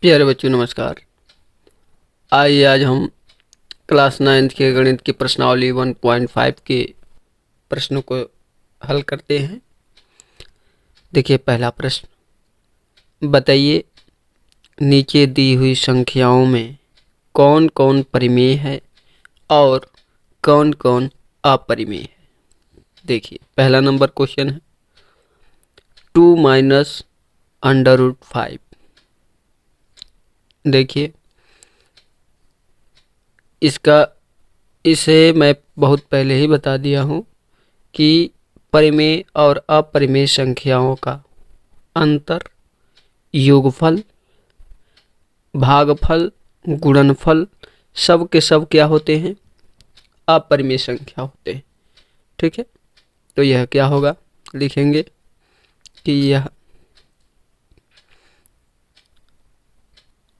प्यारे बच्चों नमस्कार। आइए आज हम क्लास 9th के गणित की प्रश्नावली 1.5 के प्रश्नों को हल करते हैं। देखिए पहला प्रश्न, बताइए नीचे दी हुई संख्याओं में कौन कौन परिमेय है और कौन कौन अपरिमेय है। देखिए पहला नंबर क्वेश्चन है 2 माइनस √5। देखिए इसे मैं बहुत पहले ही बता दिया हूँ कि परिमेय और अपरिमेय संख्याओं का अंतर योगफल, भागफल, गुणनफल सब के सब क्या होते हैं, अपरिमेय संख्या होते हैं। ठीक है, तो यह क्या होगा, लिखेंगे कि यह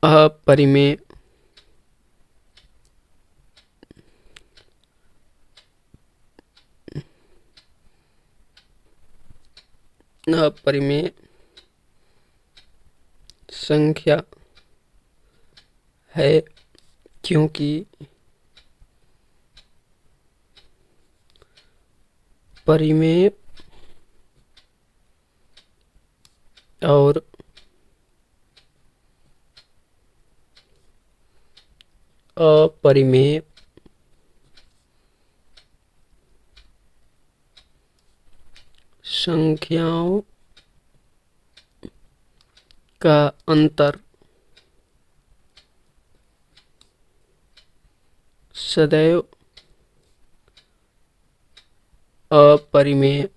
अपरिमेय अपरिमेय संख्या है क्योंकि परिमेय और अपरिमेय संख्याओं का अंतर सदैव अपरिमेय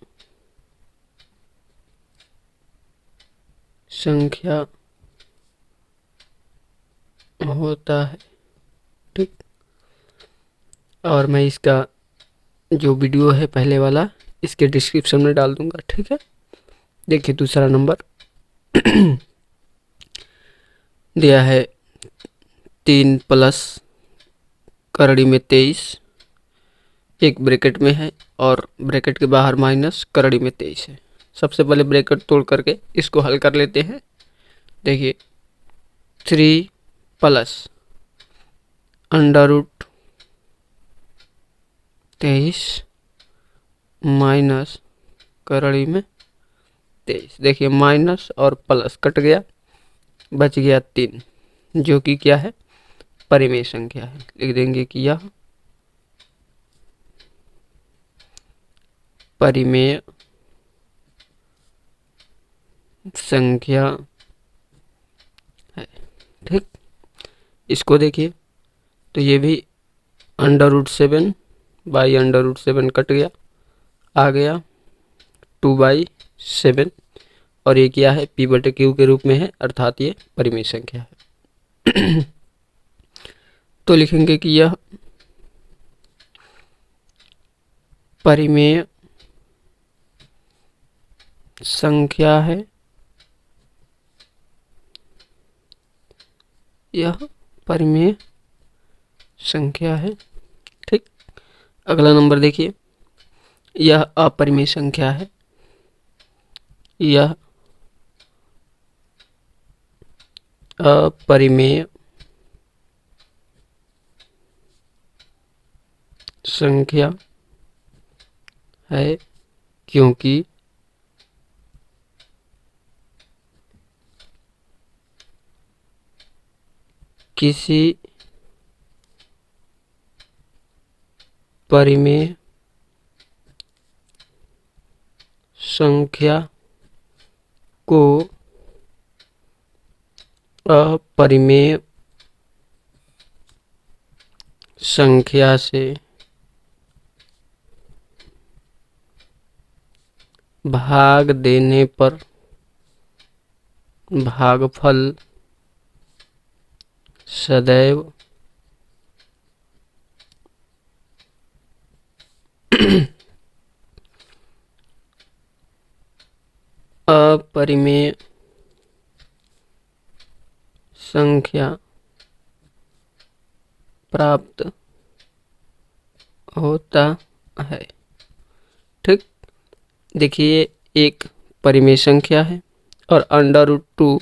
संख्या होता है। ठीक, और मैं इसका जो वीडियो है पहले वाला इसके डिस्क्रिप्शन में डाल दूंगा। ठीक है, देखिए दूसरा नंबर दिया है 3 प्लस करड़ी में 23, एक ब्रैकेट में है और ब्रैकेट के बाहर माइनस करड़ी में 23 है। सबसे पहले ब्रैकेट तोड़ करके इसको हल कर लेते हैं। देखिए 3 प्लस √23 माइनस करड़ी में 23। देखिए माइनस और प्लस कट गया, बच गया 3, जो कि क्या है, परिमेय संख्या है। लिख देंगे कि यह परिमेय संख्या है। ठीक, इसको देखिए तो ये भी √7 बाई √7 कट गया, आ गया 2/7 और ये क्या है, p/q के रूप में है, अर्थात ये परिमेय संख्या है। तो लिखेंगे कि यह परिमेय संख्या है, यह परिमेय संख्या है। ठीक, अगला नंबर देखिए, यह अपरिमेय संख्या है, यह अपरिमेय संख्या है क्योंकि किसी परिमेय संख्या को अपरिमेय संख्या से भाग देने पर भागफल सदैव अपरिमेय संख्या प्राप्त होता है। ठीक, देखिए एक परिमेय संख्या है और √2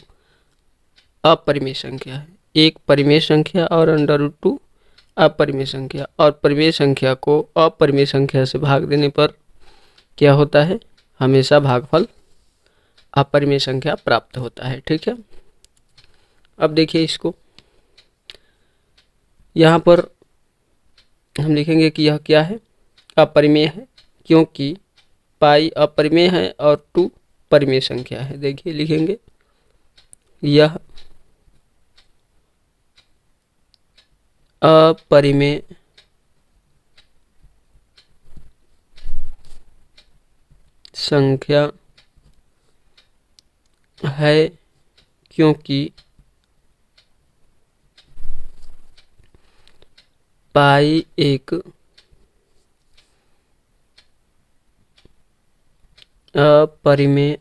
अपरिमेय संख्या है। एक परिमेय संख्या और √2 अपरिमेय संख्या, और परिमेय संख्या को अपरिमेय संख्या से भाग देने पर क्या होता है, हमेशा भागफल अपरिमेय संख्या प्राप्त होता है। ठीक है, अब देखिए इसको, यहाँ पर हम लिखेंगे कि यह क्या है, अपरिमेय है, क्योंकि पाई अपरिमेय है और 2 परिमेय संख्या है। देखिए लिखेंगे यह अपरिमेय संख्या है क्योंकि पाई एक अपरिमेय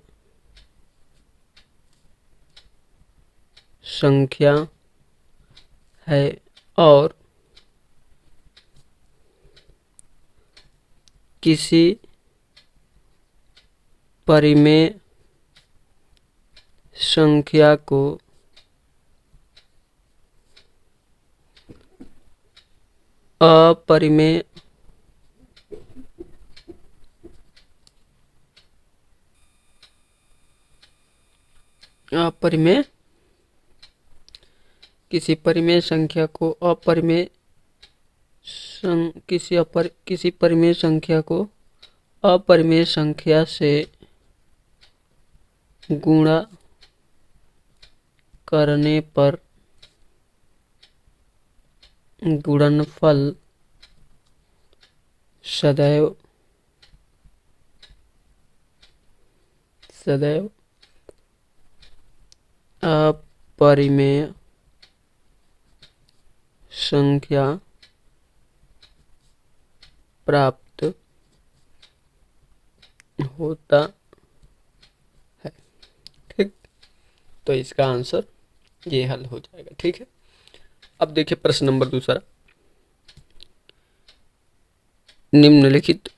संख्या है और किसी परिमेय संख्या को अपरिमेय किसी परिमेय संख्या को किसी परिमेय संख्या को अपरिमेय संख्या से गुणा करने पर गुणनफल सदैव अपरिमेय संख्या प्राप्त होता है। ठीक, तो इसका आंसर ये हल हो जाएगा। ठीक है, अब देखिए प्रश्न नंबर दूसरा, निम्नलिखित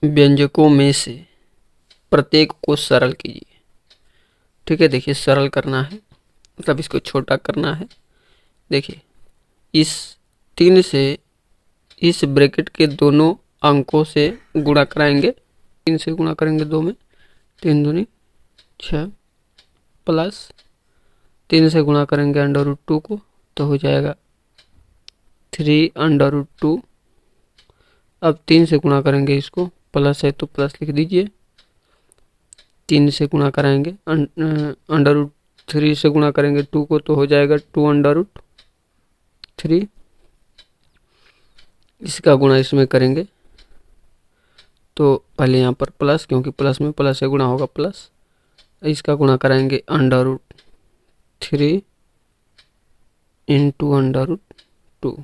व्यंजकों में से प्रत्येक को सरल कीजिए। ठीक है, देखिए सरल करना है मतलब इसको छोटा करना है। देखिए इस 3 से इस ब्रैकेट के दोनों अंकों से गुणा कराएंगे, 3 से गुणा करेंगे 2 में, 3 दूनी 6 प्लस 3 से गुणा करेंगे √2 को तो हो जाएगा 3√2। अब 3 से गुणा करेंगे इसको, प्लस है तो प्लस लिख दीजिए, 3 से गुणा कराएंगे √3 से गुणा करेंगे 2 को तो हो जाएगा 2√3। इसका गुणा इसमें करेंगे तो पहले यहाँ पर प्लस, क्योंकि प्लस में प्लस से गुणा होगा प्लस, इसका गुणा कराएंगे √3 इंटू √2।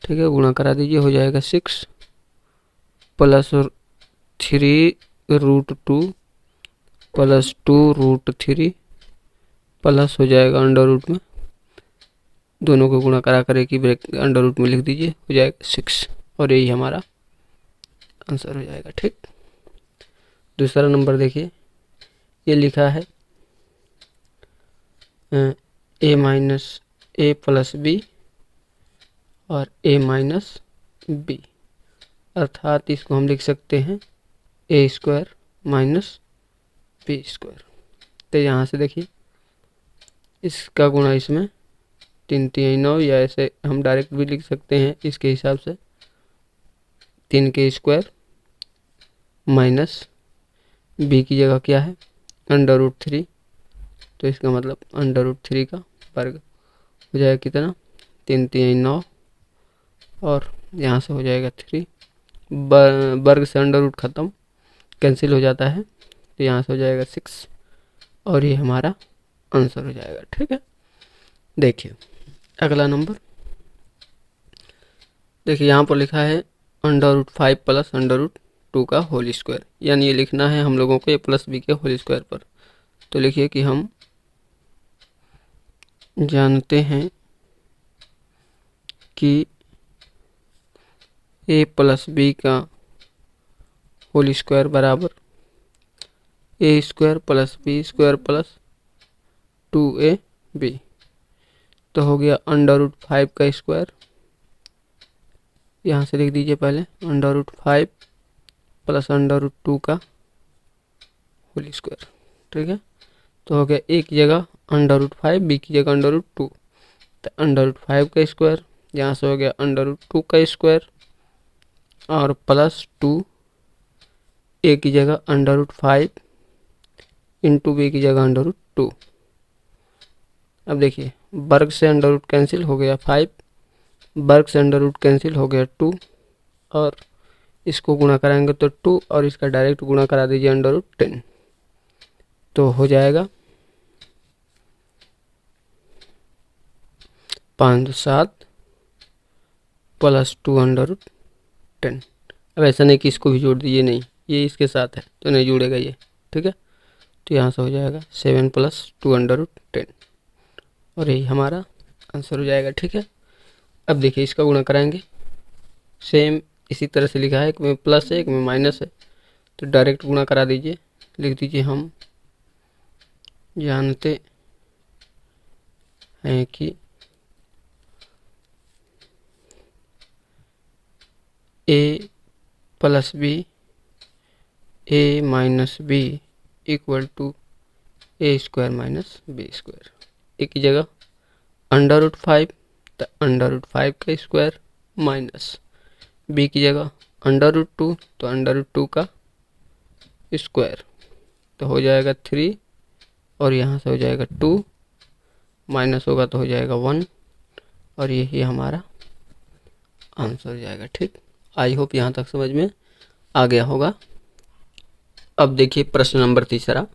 ठीक है, गुणा करा दीजिए, हो जाएगा 6 प्लस 3√2 प्लस 2√3 प्लस हो जाएगा √ में, दोनों को गुणा करा कर एक ही ब्रैकेट √ में लिख दीजिए, हो जाएगा 6 और यही हमारा आंसर हो जाएगा। ठीक, दूसरा नंबर देखिए, ये लिखा है a + b और a - b, अर्थात इसको हम लिख सकते हैं a² - b²। तो यहाँ से देखिए इसका गुणा इसमें 3 3 9, या ऐसे हम डायरेक्ट भी लिख सकते हैं इसके हिसाब से 3 के स्क्वायर माइनस b की जगह क्या है √3, तो इसका मतलब √3 का वर्ग हो जाएगा कितना 3 3 9, और यहाँ से हो जाएगा 3, वर्ग से √ खत्म कैंसिल हो जाता है तो यहाँ से हो जाएगा 6 और ये हमारा आंसर हो जाएगा। ठीक है, देखिए अगला नंबर, देखिए यहाँ पर लिखा है √5 प्लस √2 का होल स्क्वायर, यानी ये लिखना है हम लोगों को a + b के होल स्क्वायर पर। तो लिखिए कि हम जानते हैं कि a + b का होल स्क्वायर बराबर a² + b² + 2ab, तो हो गया √5 का स्क्वायर, यहाँ से लिख दीजिए पहले √5 प्लस √2 का होल स्क्वायर, ठीक है। तो हो गया ए की जगह √5, बी की जगह √2, तो √5 का स्क्वायर, यहाँ से हो गया √2 का स्क्वायर और प्लस 2, ए की जगह √5 इंटू बी की जगह √2। अब देखिए वर्ग से √ कैंसिल हो गया 5, वर्ग से √ कैंसिल हो गया 2, और इसको गुणा कराएंगे तो 2 और इसका डायरेक्ट गुणा करा दीजिए √10, तो हो जाएगा 5×7 प्लस 2 √10। अब ऐसा नहीं कि इसको भी जोड़ दीजिए, नहीं, ये इसके साथ है तो नहीं जुड़ेगा ये, ठीक है। तो यहाँ से हो जाएगा 7 प्लस 2 √10, और यही हमारा आंसर हो जाएगा, ठीक है। अब देखिए इसका गुणा कराएंगे, सेम इसी तरह से लिखा है, एक में प्लस है एक में माइनस है, तो डायरेक्ट गुणा करा दीजिए, लिख दीजिए हम जानते हैं कि a plus B, a minus B equal to a square minus B square. A की जगह √5, तो √5 का स्क्वायर माइनस बी की जगह √2, तो √2 का स्क्वायर, तो हो जाएगा 3, और यहाँ से हो जाएगा 2, माइनस होगा तो हो जाएगा 1, और यही हमारा आंसर हो जाएगा, ठीक। आई होप यहाँ तक समझ में आ गया होगा। अब देखिए प्रश्न नंबर 3।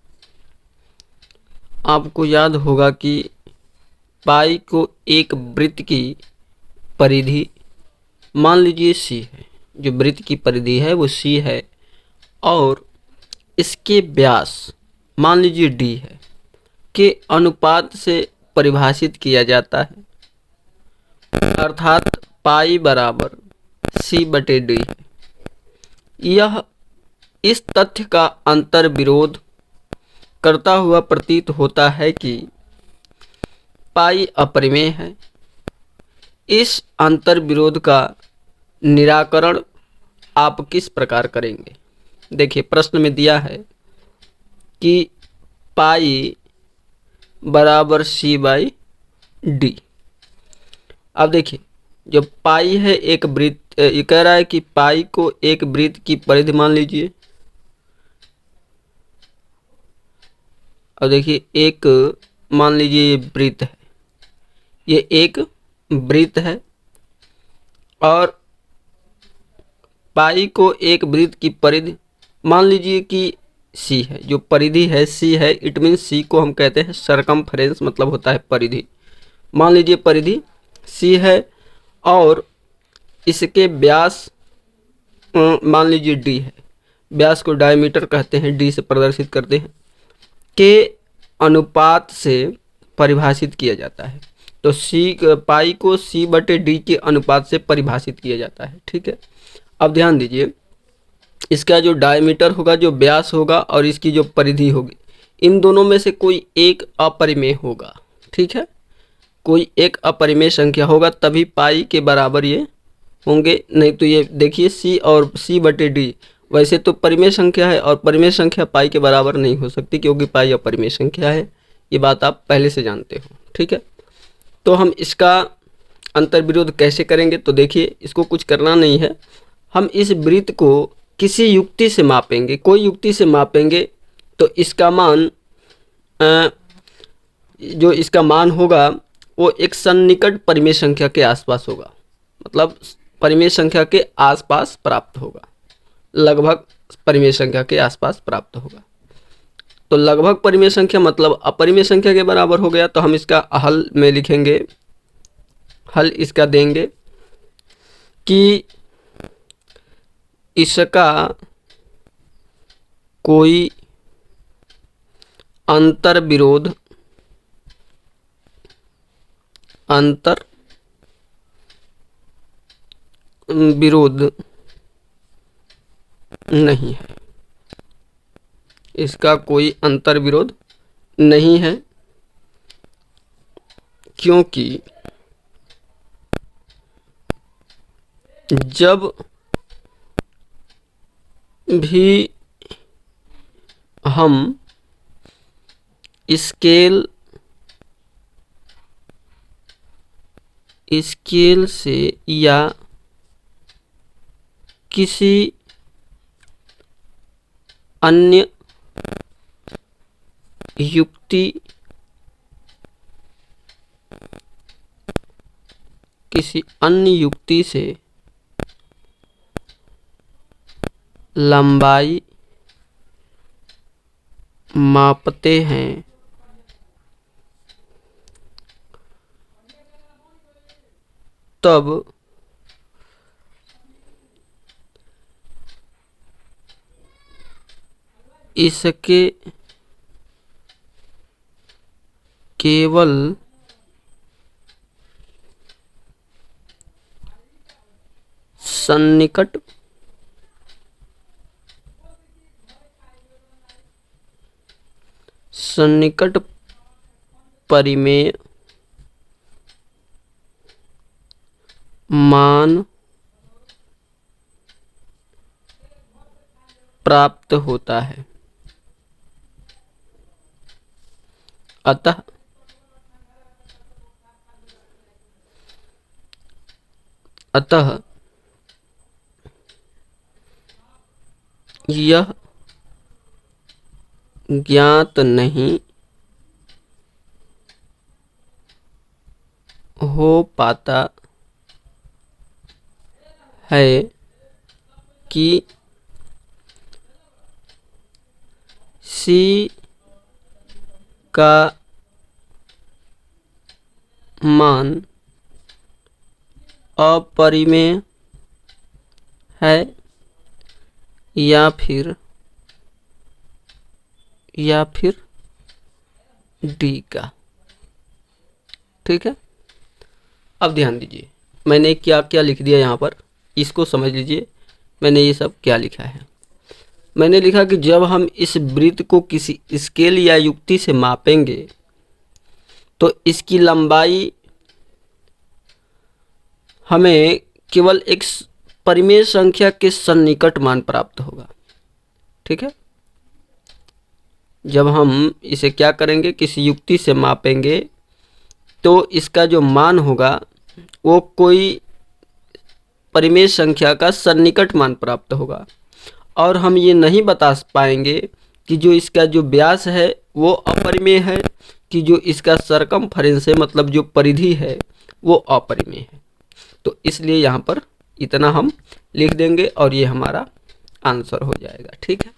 आपको याद होगा कि पाई को एक वृत्त की परिधि मान लीजिए सी है, जो वृत्त की परिधि है वो सी है, और इसके व्यास मान लीजिए डी है, के अनुपात से परिभाषित किया जाता है, अर्थात पाई बराबर C/D है। यह इस तथ्य का अंतर विरोध करता हुआ प्रतीत होता है कि पाई अपरिमेय है। इस अंतर विरोध का निराकरण आप किस प्रकार करेंगे? देखिए प्रश्न में दिया है कि पाई बराबर C/D। अब देखिए जो पाई है एक वृत्त, ये कह रहा है कि पाई को एक वृत्त की परिधि मान लीजिए। अब देखिए एक मान लीजिए ये वृत्त है, ये एक वृत्त है, और पाई को एक वृत्त की परिधि मान लीजिए कि सी है, जो परिधि है सी है, इट मीन सी को हम कहते हैं सरकमफ्रेंस, मतलब होता है परिधि। मान लीजिए परिधि सी है और इसके व्यास मान लीजिए डी है, व्यास को डायमीटर कहते हैं, डी से प्रदर्शित करते हैं, के अनुपात से परिभाषित किया जाता है। तो पाई को C/D के अनुपात से परिभाषित किया जाता है, ठीक है। अब ध्यान दीजिए इसका जो डायमीटर होगा, जो व्यास होगा, और इसकी जो परिधि होगी, इन दोनों में से कोई एक अपरिमेय होगा, ठीक है। कोई एक अपरिमेय संख्या होगा तभी पाई के बराबर ये होंगे, नहीं तो ये देखिए C और C/D वैसे तो परिमेय संख्या है, और परिमेय संख्या पाई के बराबर नहीं हो सकती क्योंकि पाई अपरिमेय संख्या है, ये बात आप पहले से जानते हो, ठीक है। तो हम इसका अंतर विरोध कैसे करेंगे? तो देखिए इसको कुछ करना नहीं है, हम इस वृत्त को किसी युक्ति से मापेंगे, कोई युक्ति से मापेंगे, तो इसका मान जो इसका मान होगा वो एक सन्निकट परिमेय संख्या के आसपास होगा, मतलब परिमेय संख्या के आसपास प्राप्त होगा, लगभग परिमेय संख्या के आसपास प्राप्त होगा। तो लगभग परिमेय संख्या मतलब अपरिमेय संख्या के बराबर हो गया। तो हम इसका हल में लिखेंगे, हल इसका देंगे कि इसका कोई अंतर विरोध नहीं है, इसका कोई अंतर विरोध नहीं है, क्योंकि जब भी हम स्केल से या किसी अन्य युक्ति से लंबाई मापते हैं तब इसके केवल सन्निकट परिमेय मान प्राप्त होता है। अतः यह ज्ञात नहीं हो पाता है कि C का मान अपरिमेय है या फिर D का। ठीक है, अब ध्यान दीजिए मैंने क्या क्या लिख दिया यहाँ पर, इसको समझ लीजिए। मैंने ये सब क्या लिखा है, मैंने लिखा कि जब हम इस वृत्त को किसी स्केल या युक्ति से मापेंगे तो इसकी लंबाई हमें केवल एक परिमेय संख्या के सन्निकट मान प्राप्त होगा। ठीक है, जब हम इसे क्या करेंगे, किसी युक्ति से मापेंगे तो इसका जो मान होगा वो कोई परिमेय संख्या का सन्निकट मान प्राप्त होगा। और हम ये नहीं बता पाएंगे कि जो इसका जो व्यास है वो अपरिमेय है कि जो इसका सरकमफेरेंस है, मतलब जो परिधि है वो अपरिमेय है। तो इसलिए यहाँ पर इतना हम लिख देंगे और ये हमारा आंसर हो जाएगा। ठीक है,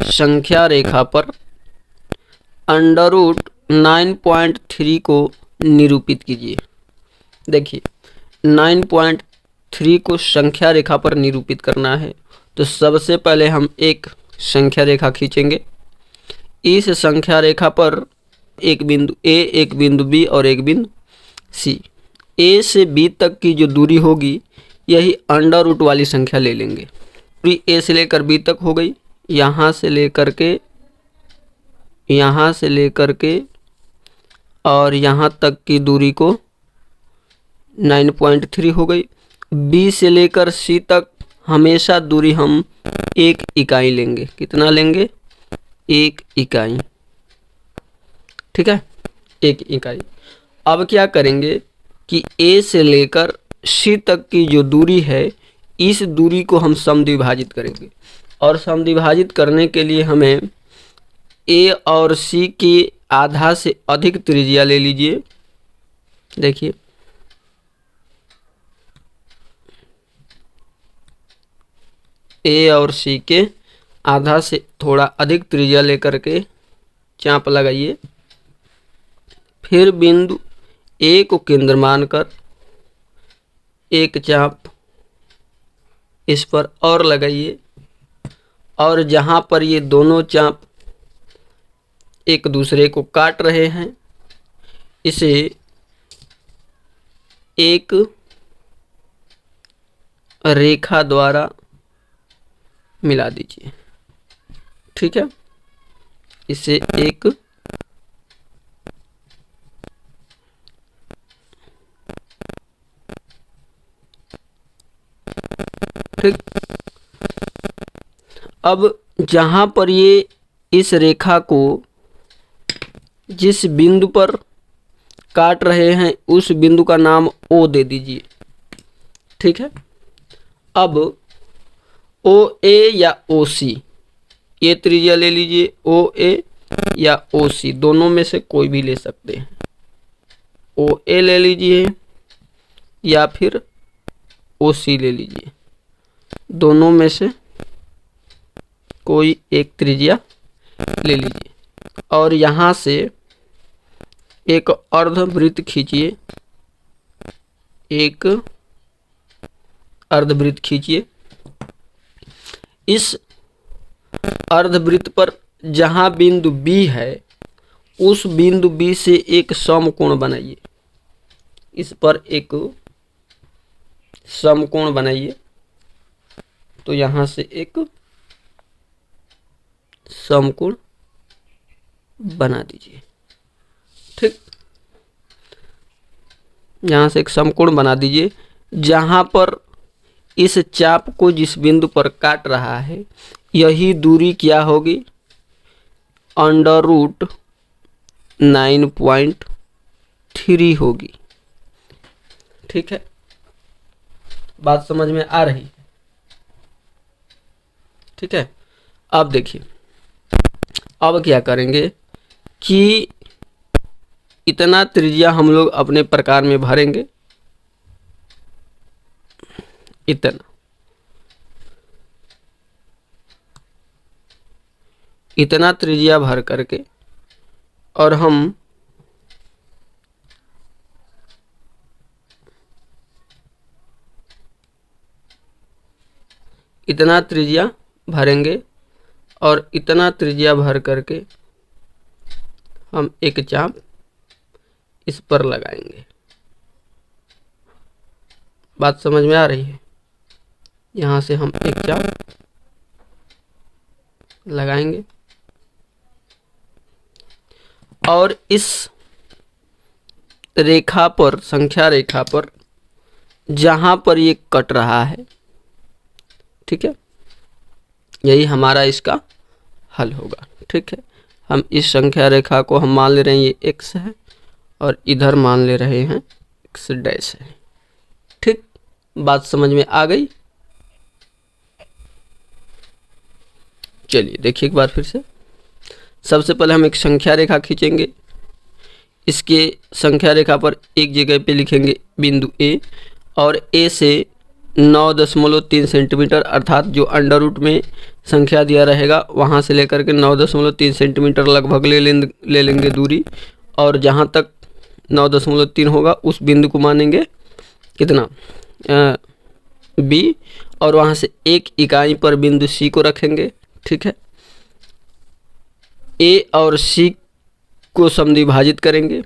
संख्या रेखा पर √9.3 को निरूपित कीजिए। देखिए 9.3 को संख्या रेखा पर निरूपित करना है तो सबसे पहले हम एक संख्या रेखा खींचेंगे। इस संख्या रेखा पर एक बिंदु A, एक बिंदु B और एक बिंदु C। A से B तक की जो दूरी होगी यही अंडर वाली संख्या ले लेंगे। दूरी A से लेकर B तक हो गई, यहाँ से लेकर के और यहाँ तक की दूरी को 9.3 हो गई। B से लेकर C तक हमेशा दूरी हम 1 इकाई लेंगे। कितना लेंगे? 1 इकाई। ठीक है, 1 इकाई। अब क्या करेंगे कि A से लेकर C तक की जो दूरी है इस दूरी को हम समद्विभाजित करेंगे और समद्विभाजित करने के लिए हमें A और C की आधा से अधिक त्रिज्या ले लीजिए। देखिए A और C के आधा से थोड़ा अधिक त्रिज्या लेकर के चाप लगाइए। फिर बिंदु A को केंद्र मानकर एक चाप इस पर और लगाइए और जहां पर ये दोनों चाप एक दूसरे को काट रहे हैं इसे एक रेखा द्वारा मिला दीजिए। ठीक है, इसे एक ठीक। अब जहां पर ये इस रेखा को जिस बिंदु पर काट रहे हैं उस बिंदु का नाम ओ दे दीजिए। ठीक है। अब ओ ए या ओ सी, ये त्रिज्या ले लीजिए, ओ ए या ओ सी, दोनों में से कोई भी ले सकते हैं। ओ ए ले लीजिए या फिर ओ सी ले लीजिए, दोनों में से कोई एक त्रिज्या ले लीजिए और यहाँ से एक अर्धवृत्त खींचिए, एक अर्धवृत्त खींचिए। इस अर्धवृत्त पर जहाँ बिंदु बी है उस बिंदु बी से एक समकोण बनाइए। इस पर एक समकोण बनाइए, तो यहाँ से एक समकोण बना दीजिए। ठीक, यहाँ से एक समकोण बना दीजिए। जहाँ पर इस चाप को जिस बिंदु पर काट रहा है यही दूरी क्या होगी, √9.3 होगी। ठीक है, बात समझ में आ रही है? ठीक है। अब देखिए, अब क्या करेंगे कि इतना त्रिज्या हम लोग अपने प्रकार में भरेंगे, इतना त्रिज्या भर करके और हम इतना त्रिज्या भरेंगे और इतना त्रिज्या भर करके हम एक चाप इस पर लगाएंगे। बात समझ में आ रही है? यहाँ से हम एक चाप लगाएंगे और इस रेखा पर, संख्या रेखा पर जहाँ पर ये कट रहा है, ठीक है, यही हमारा इसका हल होगा। ठीक है, हम इस संख्या रेखा को हम मान ले रहे हैं ये x है और इधर मान ले रहे हैं x डैश है। ठीक, बात समझ में आ गई? चलिए देखिए एक बार फिर से। सबसे पहले हम एक संख्या रेखा खींचेंगे। इसके संख्या रेखा पर एक जगह पे लिखेंगे बिंदु A और A से 9.3 सेंटीमीटर, अर्थात जो अंडर रूट में संख्या दिया रहेगा वहाँ से लेकर के 9.3 सेंटीमीटर लगभग ले लेंगे दूरी, और जहाँ तक 9.3 होगा उस बिंदु को मानेंगे कितना, B, और वहाँ से एक इकाई पर बिंदु C को रखेंगे। ठीक है, A और C को समद्विभाजित करेंगे।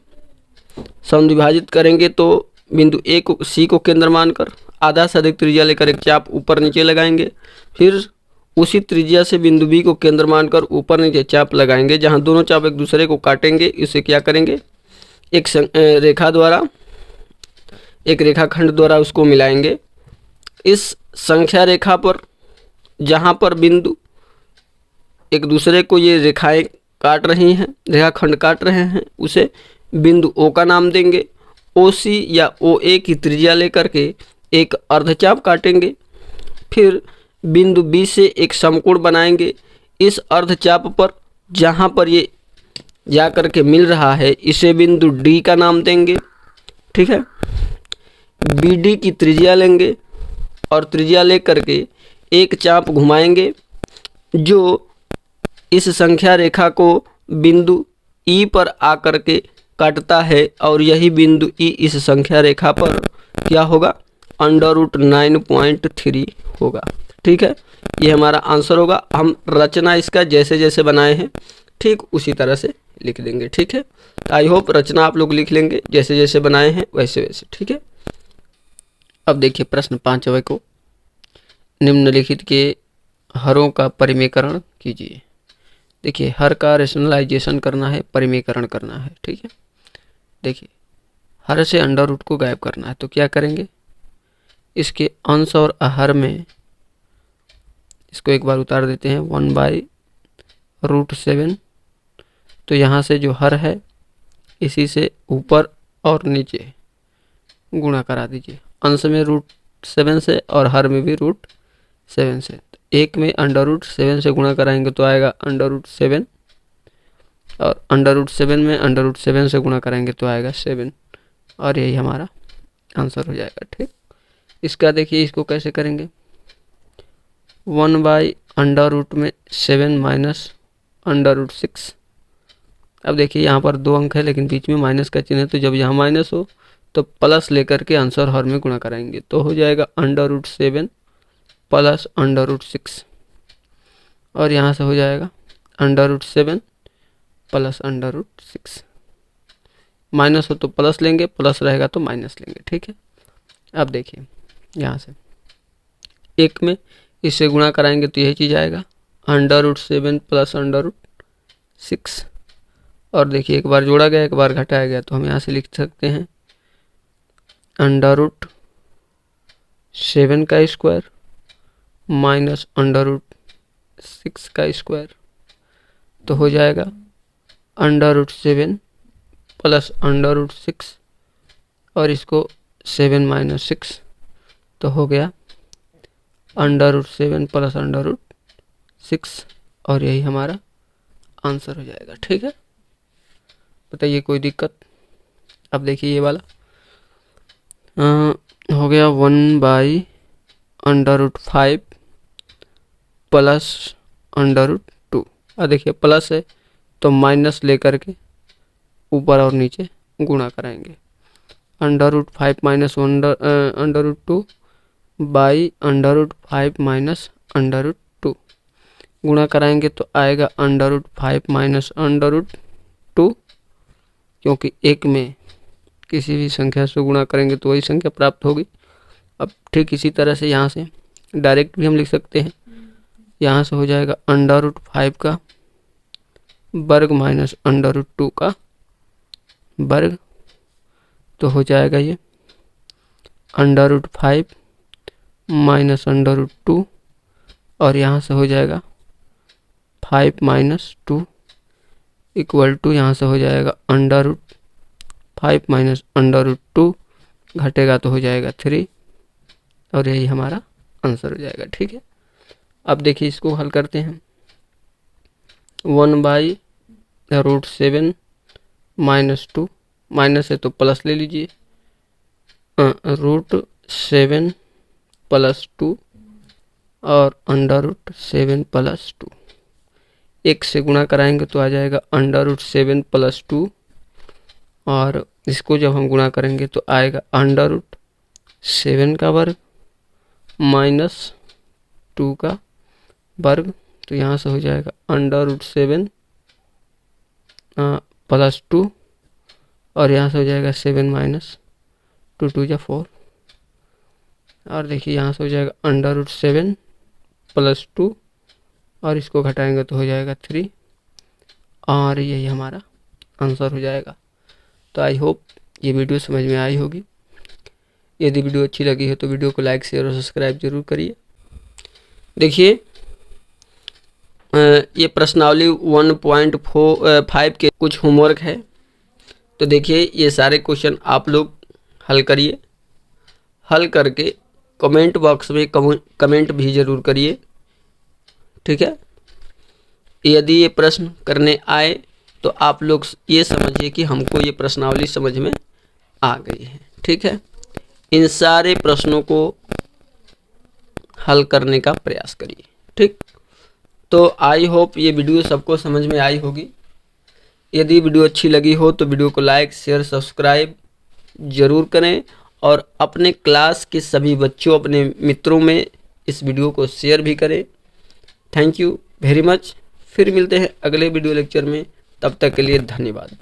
समद्विभाजित करेंगे तो बिंदु A को, C को केंद्र मानकर आधा से अधिक त्रिज्या लेकर एक चाप ऊपर नीचे लगाएंगे। फिर उसी त्रिज्या से बिंदु B को केंद्र मानकर ऊपर नीचे चाप लगाएंगे। जहां दोनों चाप एक दूसरे को काटेंगे, इसे क्या करेंगे, एक रेखा द्वारा, एक रेखाखंड द्वारा उसको मिलाएंगे। इस संख्या रेखा पर जहां पर बिंदु एक दूसरे को ये रेखाएं काट रही हैं, रेखाखंड काट रहे हैं, उसे बिंदु O का नाम देंगे। OC या OA की त्रिज्या लेकर के एक अर्धचाप काटेंगे। फिर बिंदु B से एक समकोण बनाएंगे। इस अर्धचाप पर जहाँ पर ये जा कर के मिल रहा है इसे बिंदु D का नाम देंगे। ठीक है, BD की त्रिज्या लेंगे और त्रिज्या लेकर के एक चाप घुमाएंगे जो इस संख्या रेखा को बिंदु E पर आकर के काटता है, और यही बिंदु E इस संख्या रेखा पर क्या होगा, √9.3 होगा। ठीक है, ये हमारा आंसर होगा। हम रचना इसका जैसे जैसे बनाए हैं ठीक उसी तरह से लिख देंगे। ठीक है, आई होप रचना आप लोग लिख लेंगे जैसे जैसे बनाए हैं वैसे वैसे। ठीक है, अब देखिए प्रश्न 5 को, निम्नलिखित के हरों का परिमेयकरण कीजिए। देखिए, हर का रेशनलाइजेशन करना है, परिमेयकरण करना है। ठीक है, देखिए हर से अंडर रूट को गायब करना है, तो क्या करेंगे, इसके अंश और हर में इसको एक बार उतार देते हैं, 1/√7। तो यहाँ से जो हर है इसी से ऊपर और नीचे गुणा करा दीजिए, अंश में √7 से और हर में भी √7 से। तो एक में √7 से गुणा कराएंगे तो आएगा √7, और √7 में √7 से गुणा कराएंगे तो आएगा 7, और यही हमारा आंसर हो जाएगा। ठीक, इसका देखिए इसको कैसे करेंगे, 1/√7 माइनस √6। अब देखिए यहाँ पर 2 अंक है लेकिन बीच में माइनस का चिन्ह है, तो जब यहाँ माइनस हो तो प्लस लेकर के आंसर हर में गुणा कराएंगे, तो हो जाएगा √7 प्लस √6, और यहाँ से हो जाएगा √7 प्लस √6। माइनस हो तो प्लस लेंगे, प्लस रहेगा तो माइनस लेंगे। ठीक है, अब देखिए यहाँ से एक में इससे गुणा कराएंगे तो यही चीज़ आएगा, √7 प्लस √6। और देखिए एक बार जोड़ा गया एक बार घटाया गया, तो हम यहाँ से लिख सकते हैं √7 का स्क्वायर माइनस √6 का स्क्वायर, तो हो जाएगा √7 प्लस √6, और इसको 7 माइनस 6, तो हो गया √7 प्लस √6, और यही हमारा आंसर हो जाएगा। ठीक है, बताइए कोई दिक्कत। अब देखिए ये वाला हो गया 1/√5 प्लस √2। अब देखिए प्लस है तो माइनस लेकर के ऊपर और नीचे गुणा कराएंगे, √5 माइनस √2 बाई √5 माइनस √2 गुणा कराएंगे तो आएगा √5 माइनस √2, क्योंकि एक में किसी भी संख्या से गुणा करेंगे तो वही संख्या प्राप्त होगी। अब ठीक इसी तरह से यहाँ से डायरेक्ट भी हम लिख सकते हैं, यहाँ से हो जाएगा √5 का वर्ग माइनस √2 का वर्ग, तो हो जाएगा ये √5 माइनस √2, और यहाँ से हो जाएगा 5 माइनस 2 इक्वल टू, यहाँ से हो जाएगा √5 माइनस √2 घटेगा तो हो जाएगा 3, और यही हमारा आंसर हो जाएगा। ठीक है, अब देखिए इसको हल करते हैं, 1/√7 माइनस 2, माइनस है तो प्लस ले लीजिए, √7 प्लस 2 और √7 प्लस 2, एक से गुणा कराएंगे तो आ जाएगा √7 प्लस 2, और इसको जब हम गुणा करेंगे तो आएगा √7 का वर्ग माइनस 2 का वर्ग, तो यहाँ से हो जाएगा √7 प्लस 2, और यहाँ से हो जाएगा 7 माइनस 2 2 जा 4, और देखिए यहाँ से हो जाएगा √7 प्लस 2, और इसको घटाएंगे तो हो जाएगा 3, और यही हमारा आंसर हो जाएगा। तो आई होप ये वीडियो समझ में आई होगी। यदि वीडियो अच्छी लगी है तो वीडियो को लाइक शेयर और सब्सक्राइब जरूर करिए। देखिए ये प्रश्नावली 1.5 के कुछ होमवर्क है, तो देखिए ये सारे क्वेश्चन आप लोग हल करिए, हल करके कमेंट बॉक्स में कमेंट भी ज़रूर करिए। ठीक है, यदि ये प्रश्न करने आए तो आप लोग ये समझिए कि हमको ये प्रश्नावली समझ में आ गई है। ठीक है, इन सारे प्रश्नों को हल करने का प्रयास करिए। ठीक, तो आई होप ये वीडियो सबको समझ में आई होगी। यदि वीडियो अच्छी लगी हो तो वीडियो को लाइक शेयर सब्सक्राइब ज़रूर करें, और अपने क्लास के सभी बच्चों अपने मित्रों में इस वीडियो को शेयर भी करें। Thank you very much. फिर मिलते हैं अगले वीडियो लेक्चर में, तब तक के लिए धन्यवाद।